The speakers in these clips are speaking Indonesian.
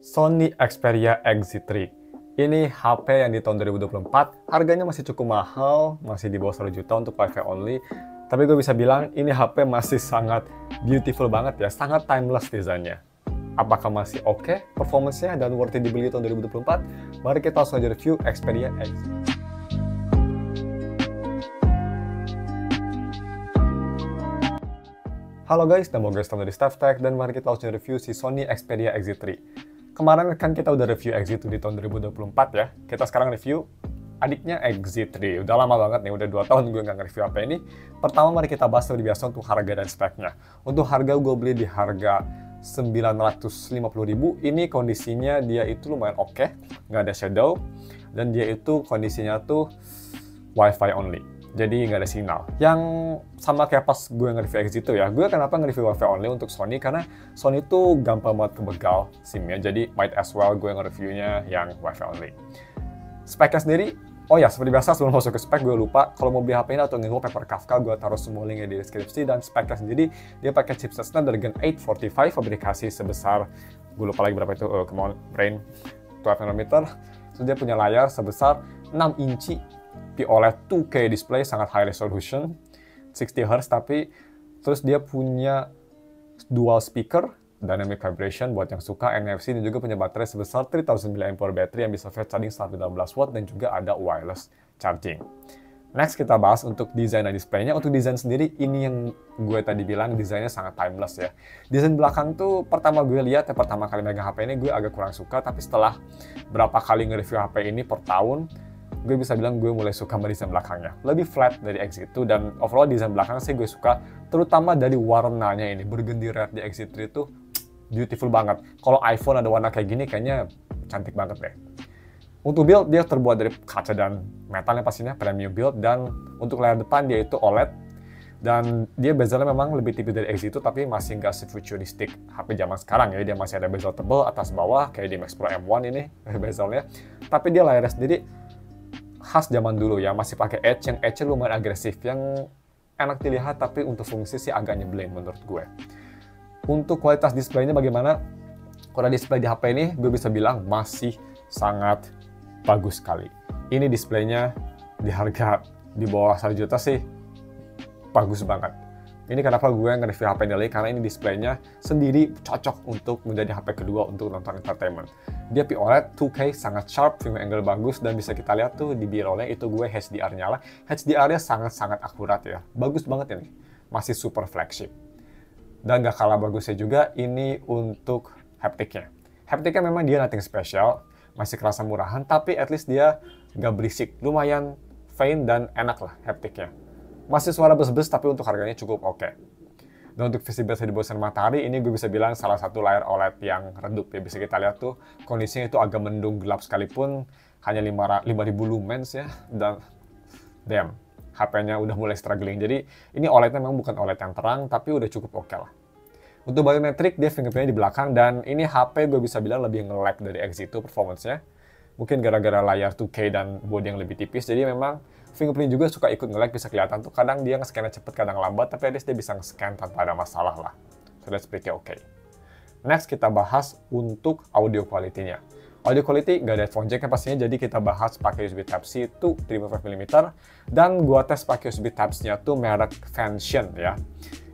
Sony Xperia XZ3. Ini HP yang di tahun 2024, harganya masih cukup mahal, masih di bawah 1 juta untuk Wi-Fi only. Tapi gue bisa bilang ini HP masih sangat beautiful banget ya, sangat timeless desainnya. Apakah masih oke performance-nya dan worth it dibeli tahun 2024? Mari kita langsung aja review Xperia X. Halo guys, nama gue Stan dari StaffTech dan mari kita langsung review si Sony Xperia XZ3. Kemarin kan kita udah review XZ2 di tahun 2024 ya. Kita sekarang review adiknya XZ3. Udah lama banget nih, udah 2 tahun gue nggak nge-review HP ini. Pertama mari kita bahas seperti biasa untuk harga dan speknya. Untuk harga gue beli di harga 950.000. Ini kondisinya dia itu lumayan oke, nggak ada shadow. Dan dia itu kondisinya tuh Wi-Fi only. Jadi nggak ada signal. Yang sama kayak pas gue nge-review XZ2 ya. Gue kenapa nge-review Wi-Fi only untuk Sony? Karena Sony itu gampang banget kebegal SIM-nya. Jadi might as well gue nge-reviewnya yang Wi-Fi only. Speknya sendiri, oh ya seperti biasa sebelum masuk ke spek gue lupa. Kalau mau beli HP ini atau nge Paper Kafka, gue taruh semua linknya di deskripsi. Dan speknya sendiri, dia pakai chipset Snapdragon 845, fabrikasi sebesar, gue lupa lagi berapa itu, come on, brain, 12 nanometer. Terus dia punya layar sebesar 6 inci. OLED 2K display, sangat high resolution, 60 Hz, tapi terus dia punya dual speaker, dynamic vibration buat yang suka, NFC, dan juga punya baterai sebesar 3000 mAh battery yang bisa fast charging sampai 15 watt, dan juga ada wireless charging. Next kita bahas untuk desain dan displaynya. Untuk desain sendiri, ini yang gue tadi bilang desainnya sangat timeless ya. Desain belakang tuh pertama gue lihat ya, pertama kali megang HP ini gue agak kurang suka, tapi setelah berapa kali nge-review HP ini per tahun, gue bisa bilang gue mulai suka sama desain belakangnya. Lebih flat dari XZ2 dan overall desain belakang sih gue suka, terutama dari warnanya ini. Burgundy red di XZ3 itu beautiful banget. Kalau iPhone ada warna kayak gini kayaknya cantik banget deh. Untuk build dia terbuat dari kaca dan metalnya pastinya, premium build, dan untuk layar depan dia itu OLED. Dan dia bezelnya memang lebih tipis dari XZ2 tapi masih nggak se-futuristic HP zaman sekarang ya. Dia masih ada bezel tebal atas bawah kayak di Max Pro M1 ini bezelnya. Tapi dia layarnya sendiri khas zaman dulu ya, masih pakai edge, yang edge-nya lumayan agresif, yang enak dilihat tapi untuk fungsi sih agak nyebelin menurut gue. Untuk kualitas displaynya bagaimana? Kalau display di HP ini gue bisa bilang masih sangat bagus sekali. Ini displaynya di harga di bawah 1 juta sih bagus banget. Ini kenapa gue nge-review HP ini lagi, karena ini displaynya sendiri cocok untuk menjadi HP kedua untuk nonton entertainment. Dia OLED 2K, sangat sharp, film angle bagus, dan bisa kita lihat tuh di B-roll-nya itu gue HDR nyala. HDR-nya sangat-sangat akurat ya, bagus banget ini. Masih super flagship. Dan gak kalah bagusnya juga ini untuk haptiknya. Haptiknya memang dia nothing special, masih kerasa murahan, tapi at least dia gak berisik. Lumayan fine dan enak lah haptiknya. Masih suara bes-bes, tapi untuk harganya cukup oke. Dan untuk visibilitas di bawah sinar matahari, ini gue bisa bilang salah satu layar OLED yang redup ya. Bisa kita lihat tuh, kondisinya itu agak mendung gelap sekalipun, hanya 5000 lumens ya. Dan, damn, HP-nya udah mulai struggling. Jadi, ini OLED-nya memang bukan OLED yang terang, tapi udah cukup oke lah. Untuk biometrik, dia fingerprint-nya di belakang, dan ini HP gue bisa bilang lebih nge-lag dari XZ2 performance-nya. Mungkin gara-gara layar 2K dan bodi yang lebih tipis, jadi memang fingerprint juga suka ikut nge-lag, bisa kelihatan tuh kadang dia nge-scan-nya cepet, kadang lambat, tapi at least dia bisa nge-scan tanpa ada masalah lah. So that's pretty okay. Next kita bahas untuk audio quality-nya. Audio quality nggak ada headphone jack-nya pastinya, jadi kita bahas pakai USB Type-C itu 3.5mm, dan gua tes pakai USB Type-C-nya tuh merek Fansion ya.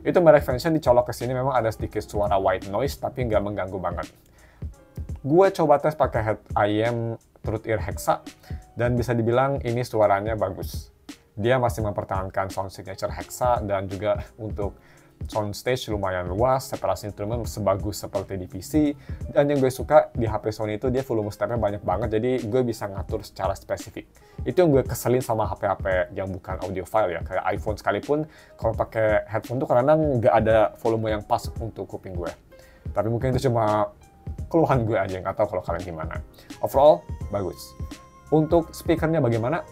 Itu merek Fansion, dicolok ke sini memang ada sedikit suara white noise, tapi nggak mengganggu banget. Gue coba tes pakai head IM Truth Ear Hexa, dan bisa dibilang ini suaranya bagus. Dia masih mempertahankan sound signature Hexa, dan juga untuk soundstage lumayan luas, separasi instrumen sebagus seperti di PC, dan yang gue suka di HP Sony itu dia volume stepnya banyak banget, jadi gue bisa ngatur secara spesifik. Itu yang gue keselin sama HP-HP yang bukan audiophile ya, kayak iPhone sekalipun, kalau pakai headphone tuh kadang nggak ada volume yang pas untuk kuping gue. Tapi mungkin itu cuma keluhan gue aja, nggak tahu kalau kalian gimana. Overall, bagus. Untuk speakernya bagaimana?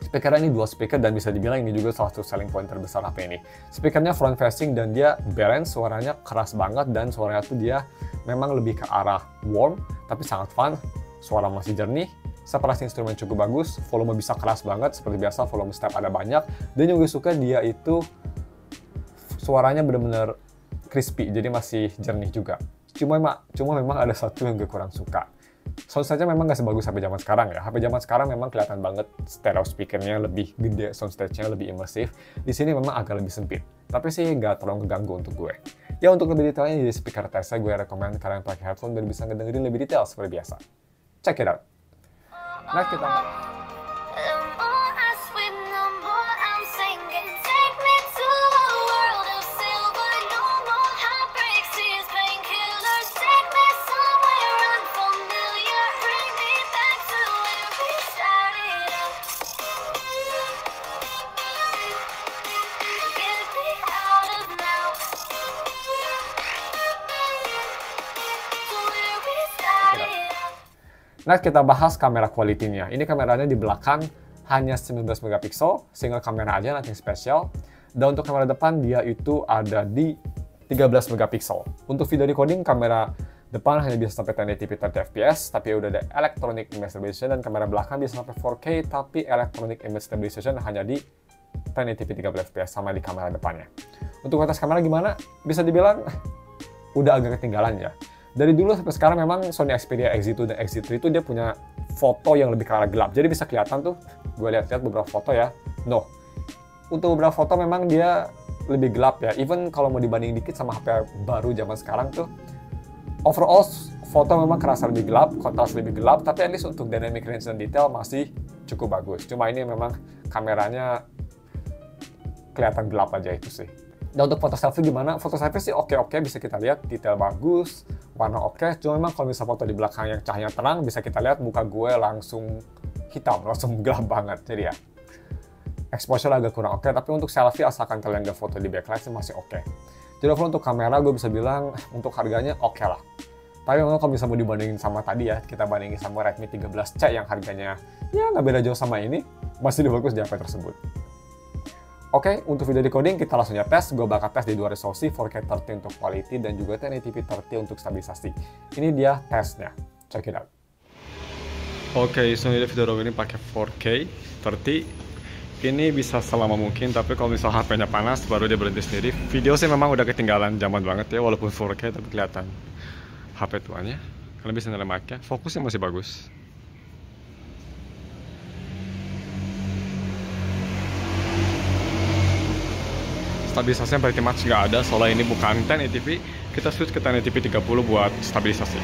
Speakernya ini dual speaker, dan bisa dibilang ini juga salah satu selling point terbesar HP ini. Speakernya front facing, dan dia balance, suaranya keras banget, dan suaranya tuh dia memang lebih ke arah warm, tapi sangat fun. Suara masih jernih, separasi instrumen cukup bagus, volume bisa keras banget, seperti biasa volume step ada banyak, dan yang gue suka dia itu suaranya benar-benar crispy, jadi masih jernih juga. Cuma memang ada satu yang gue kurang suka. Sound stage-nya memang nggak sebagus HP zaman sekarang ya. HP zaman sekarang memang kelihatan banget stereo speaker-nya lebih gede, sound stage-nya lebih imersif. Di sini memang agak lebih sempit. Tapi sih nggak terlalu ngeganggu untuk gue. Ya untuk lebih detailnya di speaker testnya gue rekomend kalian pakai headphone biar bisa ngedengerin lebih detail seperti biasa. Check it out. Nah kita Next kita bahas kamera quality-nya. Ini kameranya di belakang hanya 19 megapiksel, single kamera aja, nothing special. Dan untuk kamera depan dia itu ada di 13 megapiksel. Untuk video recording kamera depan hanya bisa sampai 1080p 30 fps, tapi udah ada electronic image stabilization, dan kamera belakang bisa sampai 4K, tapi electronic image stabilization hanya di 1080p 30 fps sama di kamera depannya. Untuk kualitas kamera gimana? Bisa dibilang udah agak ketinggalan ya. Dari dulu sampai sekarang memang Sony Xperia XZ2 dan XZ3 itu dia punya foto yang lebih ke arah gelap. Jadi bisa kelihatan tuh, gue lihat-lihat beberapa foto ya. No, untuk beberapa foto memang dia lebih gelap ya. Even kalau mau dibanding dikit sama HP baru zaman sekarang tuh, overall foto memang kerasa lebih gelap, kontras lebih gelap, tapi at least untuk dynamic range dan detail masih cukup bagus. Cuma ini memang kameranya kelihatan gelap aja itu sih. Dan untuk foto selfie gimana? Foto selfie sih oke-oke, bisa kita lihat detail bagus, warna oke. Cuma memang kalau misalnya foto di belakang yang cahayanya terang, bisa kita lihat muka gue langsung hitam, langsung gelap banget. Jadi ya, exposure agak kurang oke. Tapi untuk selfie asalkan kalian nggak foto di backlight sih masih oke. Jadi overall untuk kamera gue bisa bilang untuk harganya oke lah. Tapi memang kalau misalnya mau dibandingin sama tadi ya, kita bandingin sama Redmi 13C yang harganya ya nggak beda jauh sama ini, masih lebih bagus di HP tersebut. Oke, untuk video decoding kita langsung ya tes. Gue bakal tes di dua resolusi, 4K 30 untuk quality dan juga 1080p 30 untuk stabilisasi. Ini dia tesnya. Check it out. Oke, so ini video ini pakai 4K 30. Ini bisa selama mungkin, tapi kalau misalnya HP-nya panas baru dia berhenti sendiri. Video sih memang udah ketinggalan zaman banget ya, walaupun 4K tapi kelihatan HP tuanya. Kalian bisa nyalain mic-nya, fokusnya masih bagus. Stabilisasinya pretty much nggak ada, soalnya ini bukan 1080p. Kita switch ke 1080p 30 buat stabilisasi.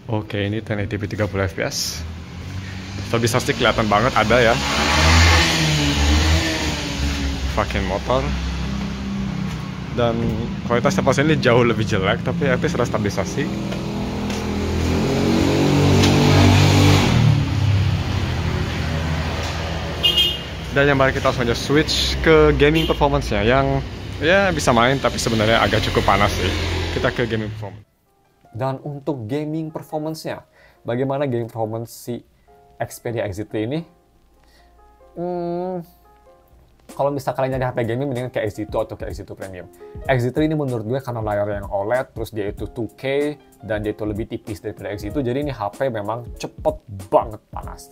Oke, ini 1080p 30 fps. Stabilisasi kelihatan banget ada ya. Fucking motor. Dan kualitas pas ini jauh lebih jelek, tapi at least ada stabilisasi. Dan yang mari kita langsung aja switch ke gaming performance-nya yang ya bisa main tapi sebenarnya agak cukup panas sih. Kita ke gaming performance. Dan untuk gaming performance-nya, bagaimana gaming performance si Xperia XZ3 ini? Kalau misalnya kalian nyari HP gaming mendingan kayak XZ2 atau kayak XZ2 Premium. XZ3 ini menurut gue karena layar yang OLED, terus dia itu 2K dan dia itu lebih tipis daripada XZ2, jadi ini HP memang cepet banget panas.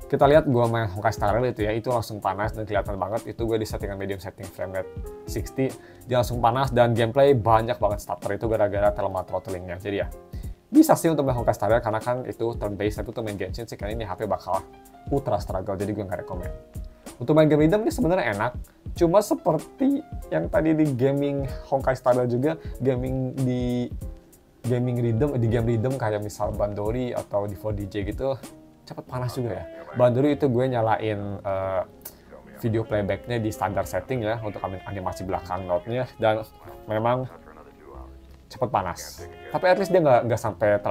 Kita lihat gue main Honkai Star Rail itu ya, itu langsung panas dan kelihatan banget. Itu gue di settingan medium setting frame rate 60, dia langsung panas dan gameplay banyak banget stutter itu gara-gara telemat throttling-nya. Jadi ya, bisa sih untuk main Honkai Star Rail karena kan itu turn based, tapi untuk main Genshin sih karena ini HP bakal ultra struggle, jadi gue nggak rekomen. Untuk main game rhythm ini sebenarnya enak, cuma seperti yang tadi di gaming Honkai Star Rail juga, di game rhythm kayak misal Bandori atau di 4DJ gitu, cepet panas juga ya. Bandori itu gue nyalain video playbacknya di standar setting ya untuk animasi belakang note-nya dan memang cepet panas. Tapi at least dia nggak sampai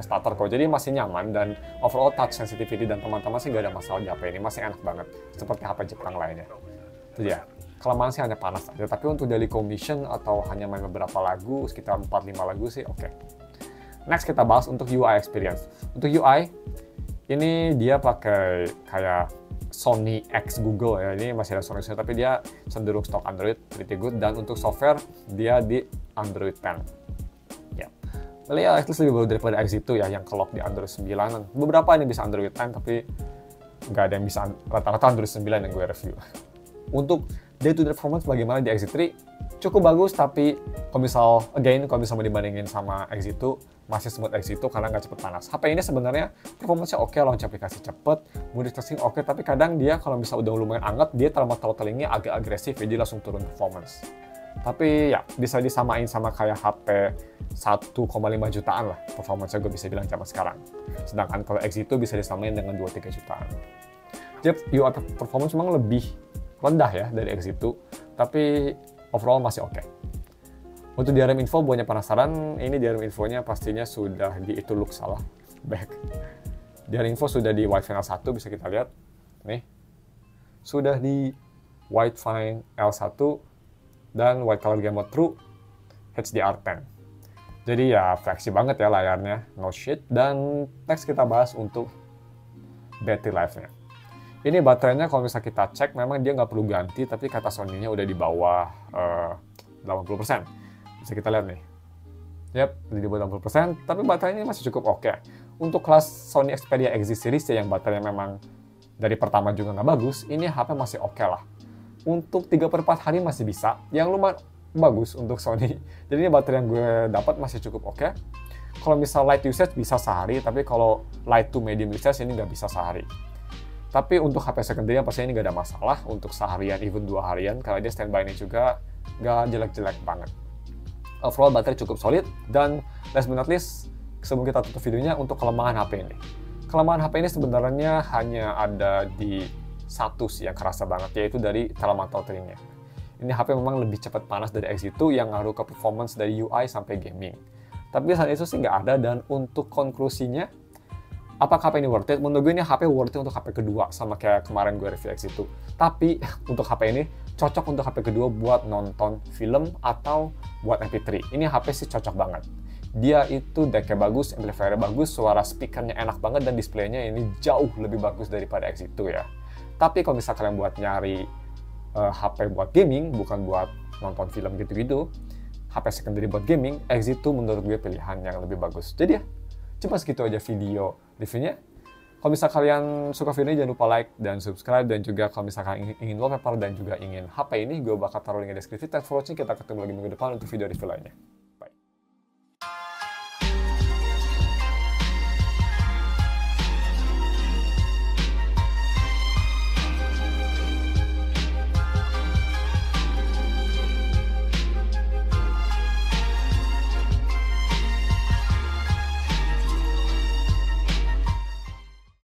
stutter kok, jadi masih nyaman dan overall touch sensitivity dan teman-teman sih nggak ada masalah di HP ini, masih enak banget seperti HP Jepang lainnya. Itu ya. Kelemahan sih hanya panas aja, tapi untuk daily commission atau hanya main beberapa lagu, sekitar 4-5 lagu sih oke. Next kita bahas untuk UI experience. Untuk UI ini dia pakai kayak Sony X Google ya, ini masih ada Sony tapi dia cenderung stok Android, pretty good. Dan untuk software dia di Android 10 ya. Beliau at least lebih bagus daripada XZ2 ya yang kelok di Android 9. Beberapa ini bisa Android 10 tapi nggak ada yang bisa, rata-rata Android 9 yang gue review. Untuk day-to-day performance bagaimana di XZ3, cukup bagus, tapi kalau misal mau dibandingin sama Exito, masih smooth Exito karena nggak cepet panas. HP ini sebenarnya performanya oke, launch aplikasi cepet, multitasking oke, tapi kadang dia kalau misal udah lumayan anget, dia thermal-throttling-nya agak agresif, jadi langsung turun performance. Tapi ya, bisa disamain sama kayak HP 1,5 jutaan lah, performanya gue bisa bilang zaman sekarang. Sedangkan kalau Exito bisa disamain dengan 2-3 jutaan. Jadi UI performance memang lebih rendah ya dari Exito, tapi overall masih oke. Untuk DRM info, buatnya penasaran, ini DRM infonya pastinya sudah di itu look salah, back. DRM info sudah di Wi-Fi L1, bisa kita lihat. Nih, sudah di Wi-Fi L1 dan White Color Game Mode True HDR10. Jadi ya fleksi banget ya layarnya, no shit. Dan next kita bahas untuk battery life-nya. Ini baterainya kalau misalnya kita cek, memang dia nggak perlu ganti, tapi kata Sony-nya udah di bawah 80%. Bisa kita lihat nih. Yap, di bawah 80%, tapi baterainya masih cukup oke. Untuk kelas Sony Xperia XZ Series ya, yang baterainya memang dari pertama juga nggak bagus, ini HP masih oke lah. Untuk 3/4 hari masih bisa, yang lumayan bagus untuk Sony. Jadi ini baterai yang gue dapat masih cukup oke. Kalau misal light usage bisa sehari, tapi kalau light to medium usage ini nggak bisa sehari. Tapi untuk HP secondary yang pastinya ini nggak ada masalah untuk seharian, even 2 harian, karena dia standby-nya juga nggak jelek-jelek banget. Overall baterai cukup solid, dan last but not least, sebelum kita tutup videonya, untuk kelemahan HP ini. Kelemahan HP ini sebenarnya hanya ada di satu sih yang kerasa banget, yaitu dari thermal throttling-nya. Ini HP memang lebih cepat panas dari Exito yang ngaruh ke performance dari UI sampai gaming. Tapi saat itu sih nggak ada, dan untuk konklusinya, apakah HP ini worth it? Menurut gue ini HP worth it untuk HP kedua, sama kayak kemarin gue review Exito. Tapi untuk HP ini cocok untuk HP kedua buat nonton film atau buat MP3. Ini HP sih cocok banget. Dia itu deck-nya bagus, amplifier-nya bagus, suara speaker-nya enak banget, dan display-nya ini jauh lebih bagus daripada Exito ya. Tapi kalau misalnya kalian buat nyari HP buat gaming, bukan buat nonton film gitu-gitu, HP secondary buat gaming, Exito menurut gue pilihan yang lebih bagus. Jadi ya, cuma segitu aja video reviewnya. Kalau misalnya kalian suka video ini, jangan lupa like dan subscribe. Dan juga kalau misalkan ingin wallpaper dan juga ingin HP ini, gue bakal taruh link di deskripsi. Thanks for watching, kita ketemu lagi minggu depan untuk video review lainnya.